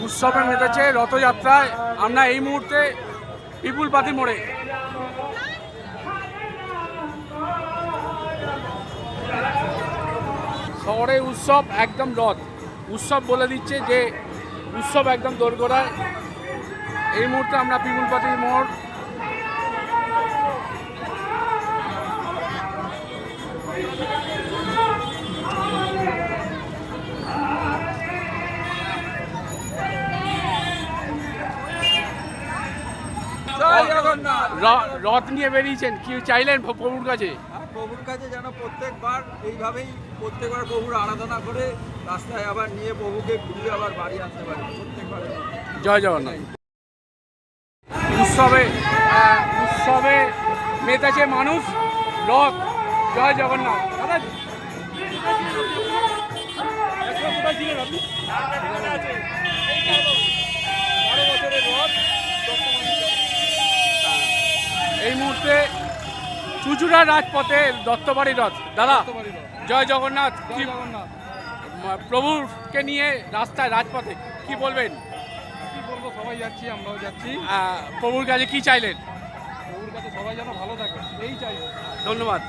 উৎসবে মেতেছে রথযাত্রায়। আমরা এই মুহূর্তে পিপুলপাতি মোড়ে। শহরে উৎসব একদম রথ উৎসব বলে দিচ্ছে যে উৎসব একদম দোরগোড়ায়। এই মুহূর্তে আমরা পিপুলপাতি মোড়। রথ নিয়ে বেরিয়েছেন, কি চাইলেন প্রভুর কাছে? প্রভুর কাছে যেন প্রত্যেকবার এইভাবেই প্রত্যেকবার প্রভুর আরাধনা করে রাস্তায় আবার নিয়ে প্রভুকে ঘুরিয়ে আবার বাড়ি আসতে পারি প্রত্যেকবার। জয় জগন্নাথ। উৎসবে উৎসবে মেতেছে মানুষ, রথ। জয় জগন্নাথ। দাদা এই মুহূর্তে চুচুড়া রাজপথে দত্তবাড়ি রথ। দাদা জয় জগন্নাথ। কি প্রভুকে নিয়ে রাস্তায় রাজপথে কি বলবেন? কি বলবো, সবাই যাচ্ছি, আমরাও যাচ্ছি। প্রভুর কাছে কি চাইলেন? প্রভুর কাছে সবাই যেন ভালো থাকে এই চাই। ধন্যবাদ।